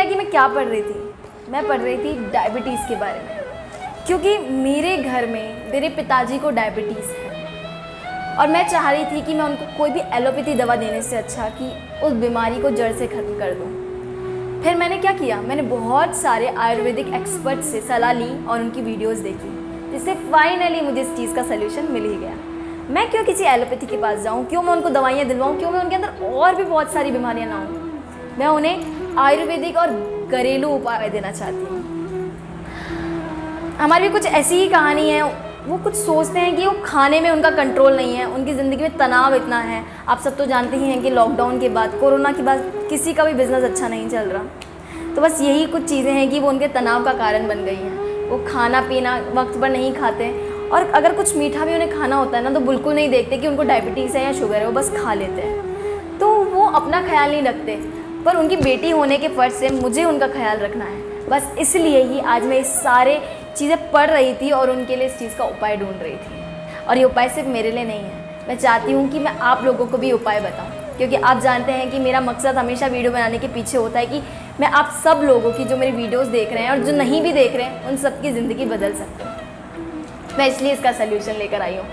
कि मैं क्या पढ़ रही थी, मैं पढ़ रही थी डायबिटीज़ के बारे में, क्योंकि मेरे घर में मेरे पिताजी को डायबिटीज़ है और मैं चाह रही थी कि मैं उनको कोई भी एलोपैथी दवा देने से अच्छा कि उस बीमारी को जड़ से ख़त्म कर दूँ। फिर मैंने क्या किया, मैंने बहुत सारे आयुर्वेदिक एक्सपर्ट से सलाह ली और उनकी वीडियोस देखी, जिससे फाइनली मुझे इस चीज़ का सलूशन मिल ही गया। मैं क्यों किसी एलोपैथी के पास जाऊँ, क्यों मैं उनको दवाइयाँ दिलवाऊँ, क्यों मैं उनके अंदर और भी बहुत सारी बीमारियाँ ना हों। मैं उन्हें आयुर्वेदिक और घरेलू उपाय देना चाहती हूँ। हमारी भी कुछ ऐसी ही कहानी है। वो कुछ सोचते हैं कि वो खाने में उनका कंट्रोल नहीं है, उनकी ज़िंदगी में तनाव इतना है। आप सब तो जानते ही हैं कि लॉकडाउन के बाद, कोरोना के बाद किसी का भी बिज़नेस अच्छा नहीं चल रहा। तो बस यही कुछ चीज़ें हैं कि वो उनके तनाव का कारण बन गई हैं। वो खाना पीना वक्त पर नहीं खाते और अगर कुछ मीठा भी उन्हें खाना होता है ना, तो बिल्कुल नहीं देखते कि उनको डायबिटीज़ है या शुगर है, वो बस खा लेते हैं। तो वो अपना ख्याल नहीं रखते, पर उनकी बेटी होने के फ़र्ज़ से मुझे उनका ख्याल रखना है। बस इसलिए ही आज मैं इस सारे चीज़ें पढ़ रही थी और उनके लिए इस चीज़ का उपाय ढूंढ रही थी। और ये उपाय सिर्फ मेरे लिए नहीं है, मैं चाहती हूँ कि मैं आप लोगों को भी उपाय बताऊँ, क्योंकि आप जानते हैं कि मेरा मकसद हमेशा वीडियो बनाने के पीछे होता है कि मैं आप सब लोगों की, जो मेरी वीडियोस देख रहे हैं और जो नहीं भी देख रहे हैं, उन सब की ज़िंदगी बदल सकती हूँ। मैं इसलिए इसका सल्यूशन लेकर आई हूँ।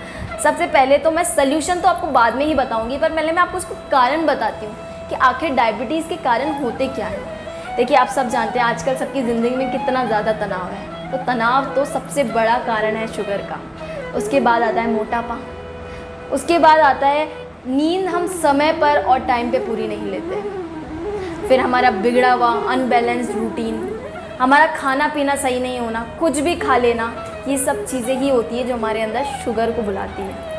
सबसे पहले तो मैं सल्यूशन तो आपको बाद में ही बताऊँगी, पर पहले मैं आपको उसको कारण बताती हूँ कि आखिर डायबिटीज़ के कारण होते क्या है। देखिए, आप सब जानते हैं आजकल सबकी ज़िंदगी में कितना ज़्यादा तनाव है। तो तनाव तो सबसे बड़ा कारण है शुगर का। उसके बाद आता है मोटापा, उसके बाद आता है नींद हम समय पर और टाइम पे पूरी नहीं लेते, फिर हमारा बिगड़ा हुआ अनबैलेंस्ड रूटीन, हमारा खाना पीना सही नहीं होना, कुछ भी खा लेना, ये सब चीज़ें ही होती है जो हमारे अंदर शुगर को बुलाती है।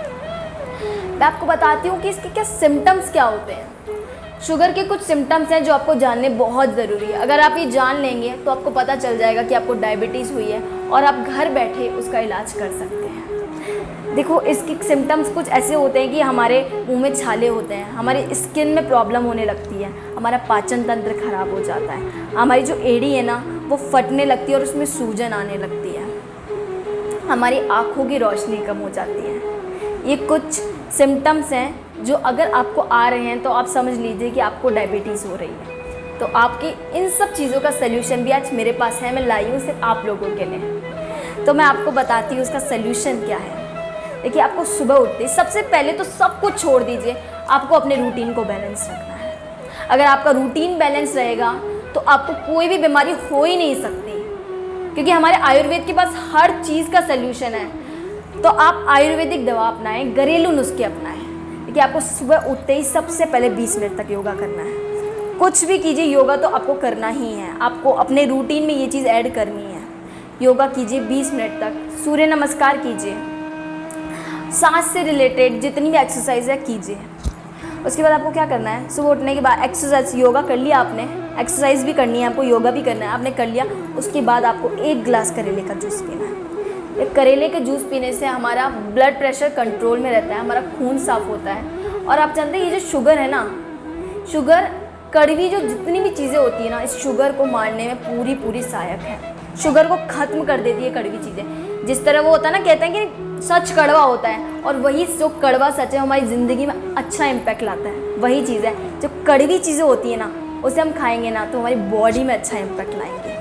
मैं आपको बताती हूँ कि इसके क्या सिम्टम्स क्या होते हैं। शुगर के कुछ सिम्टम्स हैं जो आपको जानने बहुत ज़रूरी है। अगर आप ये जान लेंगे तो आपको पता चल जाएगा कि आपको डायबिटीज़ हुई है और आप घर बैठे उसका इलाज कर सकते हैं। देखो, इसके सिम्टम्स कुछ ऐसे होते हैं कि हमारे मुंह में छाले होते हैं, हमारे स्किन में प्रॉब्लम होने लगती है, हमारा पाचन तंत्र खराब हो जाता है, हमारी जो एड़ी है ना वो फटने लगती है और उसमें सूजन आने लगती है, हमारी आँखों की रोशनी कम हो जाती है। ये कुछ सिम्टम्स हैं जो अगर आपको आ रहे हैं तो आप समझ लीजिए कि आपको डायबिटीज़ हो रही है। तो आपकी इन सब चीज़ों का सल्यूशन भी आज मेरे पास है, मैं लाई हूँ सिर्फ आप लोगों के लिए। तो मैं आपको बताती हूँ उसका सल्यूशन क्या है। देखिए, आपको सुबह उठते सबसे पहले तो सब कुछ छोड़ दीजिए, आपको अपने रूटीन को बैलेंस रखना है। अगर आपका रूटीन बैलेंस रहेगा तो आपको कोई भी बीमारी हो ही नहीं सकती, क्योंकि हमारे आयुर्वेद के पास हर चीज़ का सल्यूशन है। तो आप आयुर्वेदिक दवा अपनाएं, घरेलू नुस्खे अपनाएं। देखिए, आपको सुबह उठते ही सबसे पहले 20 मिनट तक योगा करना है। कुछ भी कीजिए, योगा तो आपको करना ही है, आपको अपने रूटीन में ये चीज़ ऐड करनी है। योगा कीजिए 20 मिनट तक, सूर्य नमस्कार कीजिए, सांस से रिलेटेड जितनी भी एक्सरसाइज है कीजिए। उसके बाद आपको क्या करना है, सुबह उठने के बाद एक्सरसाइज, योगा कर लिया आपने, एक्सरसाइज भी करनी है आपको, योगा भी करना है, आपने कर लिया। उसके बाद आपको 1 गिलास करेले का जूस पीना है। करेले के जूस पीने से हमारा ब्लड प्रेशर कंट्रोल में रहता है, हमारा खून साफ़ होता है। और आप जानते हैं ये जो शुगर है ना, शुगर कड़वी जो जितनी भी चीज़ें होती है ना, इस शुगर को मारने में पूरी सहायक है। शुगर को ख़त्म कर देती है कड़वी चीज़ें। जिस तरह वो होता है ना, कहते हैं कि सच कड़वा होता है, और वही जो कड़वा सच है हमारी ज़िंदगी में अच्छा इम्पैक्ट लाता है। वही चीज़ है, जो कड़वी चीज़ें होती है ना, उसे हम खाएंगे ना तो हमारी बॉडी में अच्छा इम्पैक्ट लाएंगे।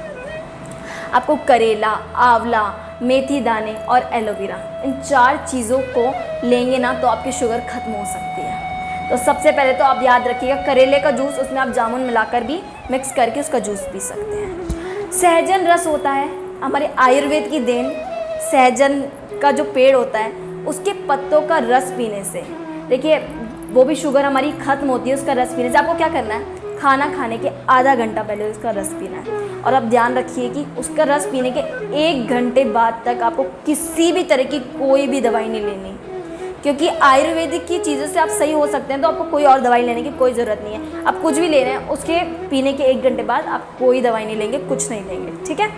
आपको करेला, आंवला, मेथी दाने और एलोवेरा, इन 4 चीज़ों को लेंगे ना तो आपकी शुगर ख़त्म हो सकती है। तो सबसे पहले तो आप याद रखिएगा, करेले का जूस, उसमें आप जामुन मिलाकर भी मिक्स करके उसका जूस पी सकते हैं। सहजन रस होता है, हमारे आयुर्वेद की देन। सहजन का जो पेड़ होता है उसके पत्तों का रस पीने से, देखिए वो भी शुगर हमारी ख़त्म होती है। उसका रस पीने से आपको क्या करना है, खाना खाने के आधा घंटा पहले उसका रस पीना है। और आप ध्यान रखिए कि उसका रस पीने के 1 घंटे बाद तक आपको किसी भी तरह की कोई भी दवाई नहीं लेनी, क्योंकि आयुर्वेदिक की चीज़ों से आप सही हो सकते हैं। तो आपको कोई और दवाई लेने की कोई ज़रूरत नहीं है। आप कुछ भी ले रहे हैं, उसके पीने के 1 घंटे बाद आप कोई दवाई नहीं लेंगे, कुछ नहीं लेंगे, ठीक है।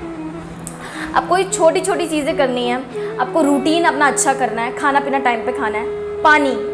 आपको ये छोटी छोटी चीज़ें करनी है। आपको रूटीन अपना अच्छा करना है, खाना पीना टाइम पे खाना है।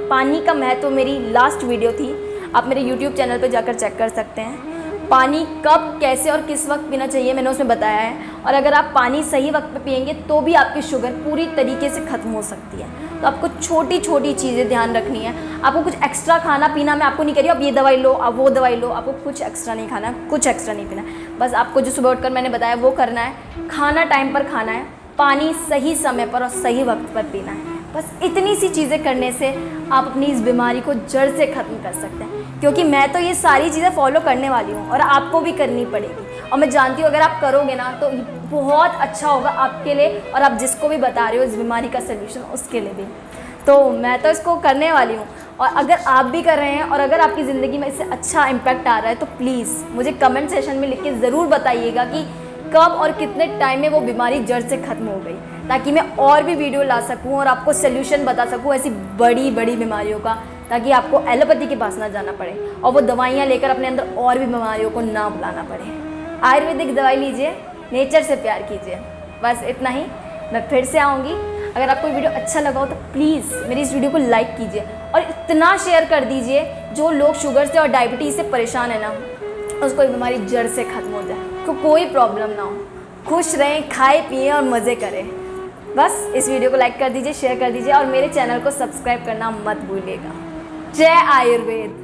पानी का महत्व मेरी लास्ट वीडियो थी, आप मेरे YouTube चैनल पे जाकर चेक कर सकते हैं। पानी कब, कैसे और किस वक्त पीना चाहिए मैंने उसमें बताया है। और अगर आप पानी सही वक्त पे पिएंगे तो भी आपकी शुगर पूरी तरीके से ख़त्म हो सकती है। तो आपको छोटी छोटी चीज़ें ध्यान रखनी है। आपको कुछ एक्स्ट्रा खाना पीना मैं आपको नहीं कह रही अब ये दवाई लो, अब वो दवाई लो, आपको कुछ एक्स्ट्रा नहीं खाना, कुछ एक्स्ट्रा नहीं पीना। बस आपको जो सुबह उठकर मैंने बताया वो करना है, खाना टाइम पर खाना है, पानी सही समय पर और सही वक्त पर पीना है। बस इतनी सी चीज़ें करने से आप अपनी इस बीमारी को जड़ से ख़त्म कर सकते हैं, क्योंकि मैं तो ये सारी चीज़ें फॉलो करने वाली हूँ और आपको भी करनी पड़ेगी। और मैं जानती हूँ अगर आप करोगे ना तो बहुत अच्छा होगा आपके लिए और आप जिसको भी बता रहे हो इस बीमारी का सल्यूशन उसके लिए भी। तो मैं तो इसको करने वाली हूँ, और अगर आप भी कर रहे हैं और अगर आपकी ज़िंदगी में इससे अच्छा इम्पैक्ट आ रहा है तो प्लीज़ मुझे कमेंट सेशन में लिख के ज़रूर बताइएगा कि कब और कितने टाइम में वो बीमारी जड़ से ख़त्म हो गई, ताकि मैं और भी वीडियो ला सकूं और आपको सल्यूशन बता सकूं ऐसी बड़ी बड़ी बीमारियों का, ताकि आपको एलोपैथी के पास ना जाना पड़े और वो दवाइयाँ लेकर अपने अंदर और भी बीमारियों को ना बुलाना पड़े। आयुर्वेदिक दवाई लीजिए, नेचर से प्यार कीजिए। बस इतना ही। मैं फिर से आऊँगी। अगर आपको वीडियो अच्छा लगा हो तो प्लीज़ मेरी इस वीडियो को लाइक कीजिए और इतना शेयर कर दीजिए जो लोग शुगर से और डायबिटीज़ से परेशान है ना, उसको ये बीमारी जड़ से ख़त्म हो जाए, तो कोई प्रॉब्लम ना हो, खुश रहें, खाए पिए और मज़े करें। बस इस वीडियो को लाइक कर दीजिए, शेयर कर दीजिए और मेरे चैनल को सब्सक्राइब करना मत भूलिएगा। जय आयुर्वेद।